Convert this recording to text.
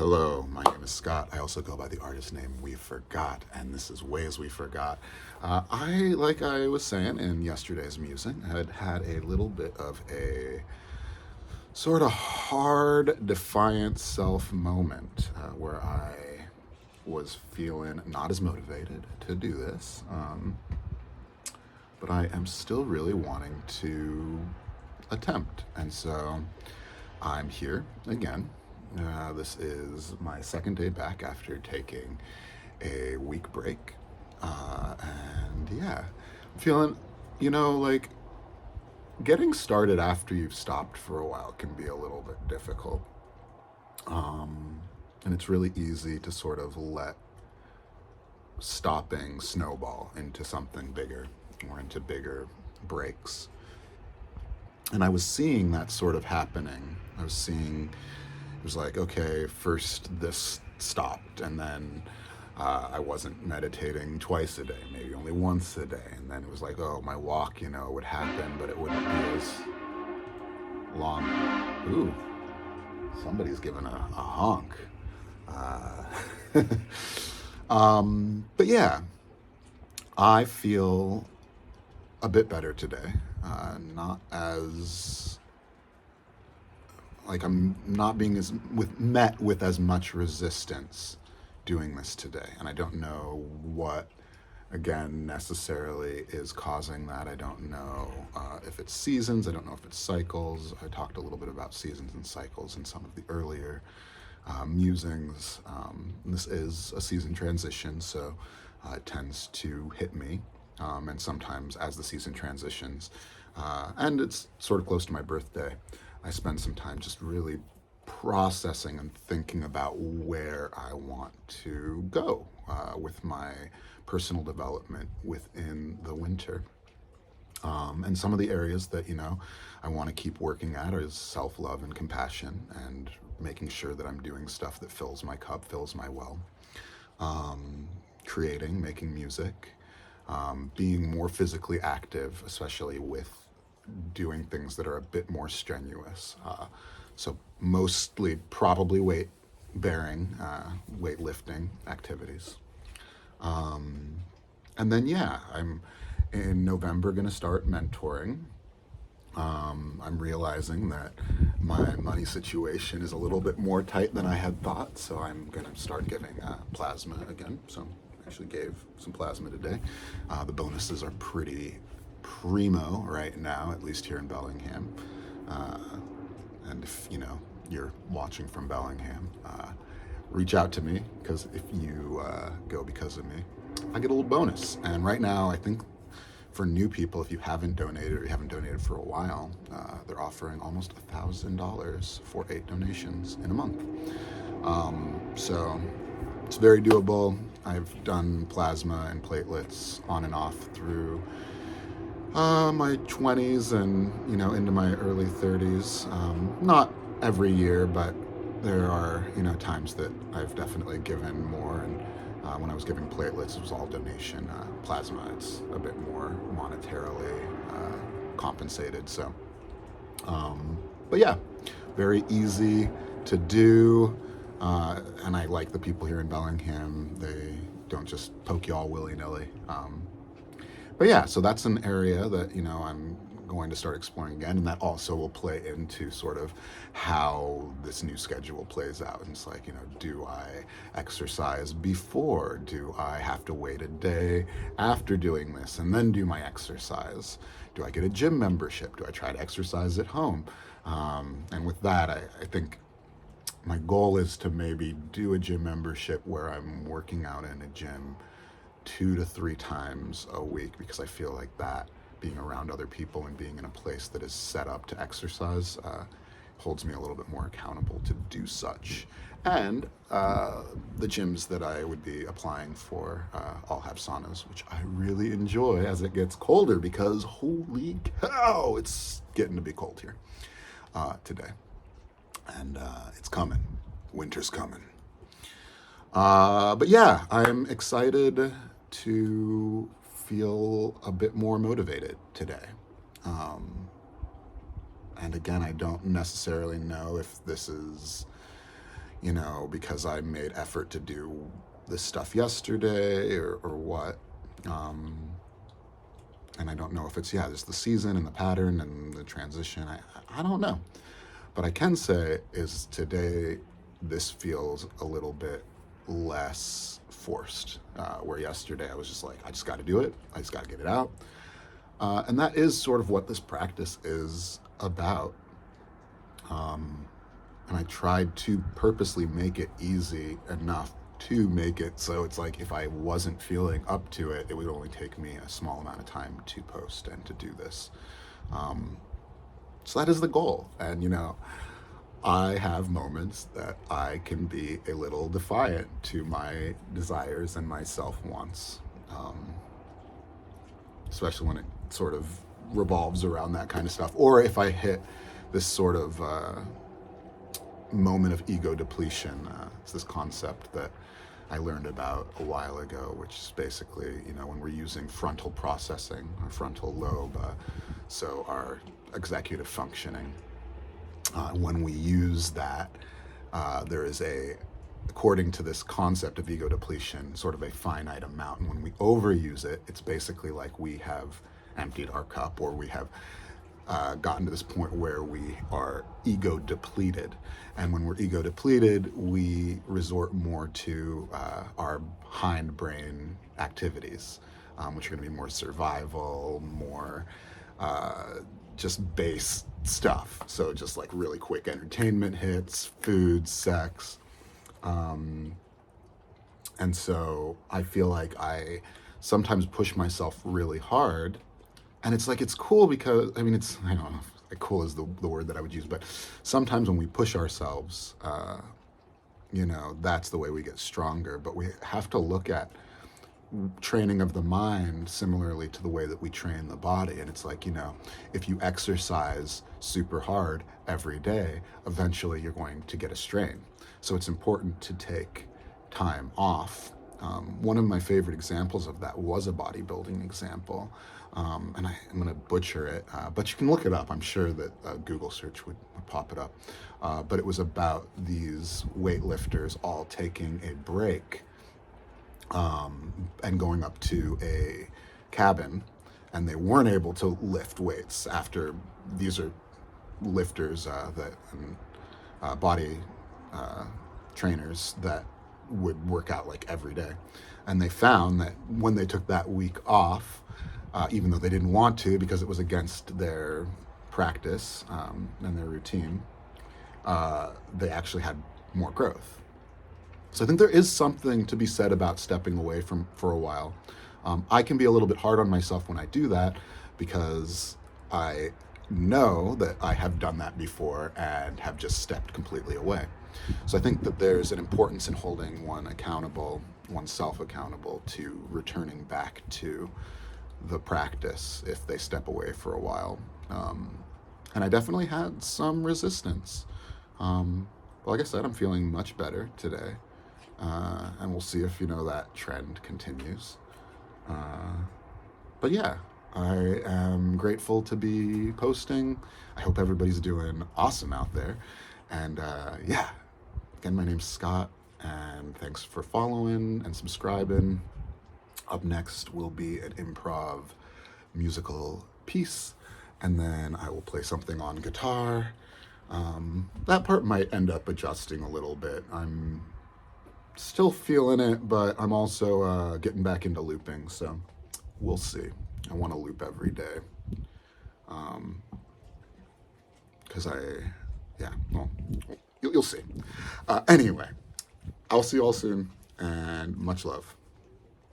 Hello, my name is Scott. I also go by the artist name We Forgot, and this is Ways We Forgot. Like I was saying in yesterday's musing, had a little bit of a sort of hard, defiant self moment where I was feeling not as motivated to do this, but I am still really wanting to attempt, and so I'm here again. This is my second day back after taking a week break. And yeah, I'm feeling, like getting started after you've stopped for a while can be a little bit difficult. And it's really easy to sort of let stopping snowball into something bigger or into bigger breaks. And I was seeing that sort of happening. It was like, okay, first this stopped, and then I wasn't meditating twice a day, maybe only once a day. And then it was like, oh, my walk, would happen, but it wouldn't be as long. Ooh, somebody's giving a honk. But yeah, I feel a bit better today. Not as like I'm not being met with as much resistance doing this today, and I don't know what again necessarily is causing that. I don't know if it's seasons. I don't know if it's cycles. I talked a little bit about seasons and cycles in some of the earlier musings. This is a season transition, so it tends to hit me, and sometimes as the season transitions, and it's sort of close to my birthday, I spend some time just really processing and thinking about where I want to go with my personal development within the winter. And some of the areas that, I want to keep working at is self-love and compassion and making sure that I'm doing stuff that fills my cup, fills my well. Creating, making music, being more physically active, especially with doing things that are a bit more strenuous. So mostly probably weight-bearing, weightlifting activities. And then, yeah, I'm in November going to start mentoring. I'm realizing that my money situation is a little bit more tight than I had thought, so I'm going to start giving plasma again. So I actually gave some plasma today. The bonuses are pretty primo right now, at least here in Bellingham. And if you're watching from Bellingham, reach out to me, because if you go because of me, I get a little bonus. And right now, I think for new people, if you haven't donated or you haven't donated for a while, they're offering almost $1,000 for 8 donations in a month. So it's very doable. I've done plasma and platelets on and off through my 20s and into my early 30s. Not every year, but there are times that I've definitely given more. And when I was giving platelets, it was all donation. Plasma, it's a bit more monetarily compensated. So, but yeah, very easy to do. And I like the people here in Bellingham. They don't just poke you all willy-nilly. But yeah, so that's an area that, I'm going to start exploring again, and that also will play into sort of how this new schedule plays out. And it's like, do I exercise before? Do I have to wait a day after doing this and then do my exercise? Do I get a gym membership? Do I try to exercise at home? And with that, I think my goal is to maybe do a gym membership where I'm working out in a gym 2 to 3 times a week, because I feel like that, being around other people and being in a place that is set up to exercise, holds me a little bit more accountable to do such. And the gyms that I would be applying for all have saunas, which I really enjoy as it gets colder, because holy cow, it's getting to be cold here today. And it's coming. Winter's coming. But yeah, I'm excited to feel a bit more motivated today. And again, I don't necessarily know if this is because I made effort to do this stuff yesterday or what. And I don't know if it's, there's the season and the pattern and the transition. I don't know. But I can say is today, this feels a little bit less forced, where yesterday I was just like, I just got to do it. I just got to get it out. And that is sort of what this practice is about. And I tried to purposely make it easy enough to make it so it's like if I wasn't feeling up to it, it would only take me a small amount of time to post and to do this. So that is the goal. And, I have moments that I can be a little defiant to my desires and my self-wants, especially when it sort of revolves around that kind of stuff. Or if I hit this sort of moment of ego depletion. It's this concept that I learned about a while ago, which is basically, when we're using frontal processing, our frontal lobe, so our executive functioning, when we use that, there is according to this concept of ego depletion, sort of a finite amount. And when we overuse it, it's basically like we have emptied our cup, or we have gotten to this point where we are ego depleted. And when we're ego depleted, we resort more to our hindbrain activities, which are going to be more survival, more just base stuff. So just like really quick entertainment hits, food, sex. And so I feel like I sometimes push myself really hard. And it's like, it's cool because, I don't know if cool is the word that I would use, but sometimes when we push ourselves, that's the way we get stronger. But we have to look at training of the mind similarly to the way that we train the body. And it's like, if you exercise super hard every day, eventually you're going to get a strain. So it's important to take time off. One of my favorite examples of that was a bodybuilding example. And I'm going to butcher it, but you can look it up. I'm sure that a Google search would pop it up. But it was about these weightlifters all taking a break and going up to a cabin, and they weren't able to lift weights after. These are lifters body trainers that would work out like every day. And they found that when they took that week off, even though they didn't want to because it was against their practice and their routine, they actually had more growth. So I think there is something to be said about stepping away for a while. I can be a little bit hard on myself when I do that because I know that I have done that before and have just stepped completely away. So I think that there's an importance in holding oneself accountable to returning back to the practice if they step away for a while. And I definitely had some resistance. But like I said, I'm feeling much better today. And we'll see if, that trend continues. But yeah, I am grateful to be posting. I hope everybody's doing awesome out there. And again, my name's Scott, and thanks for following and subscribing. Up next will be an improv musical piece, and then I will play something on guitar. That part might end up adjusting a little bit. I'm still feeling it, but I'm also getting back into looping, so we'll see. I want to loop every day. Because you'll see. Anyway, I'll see you all soon, and much love.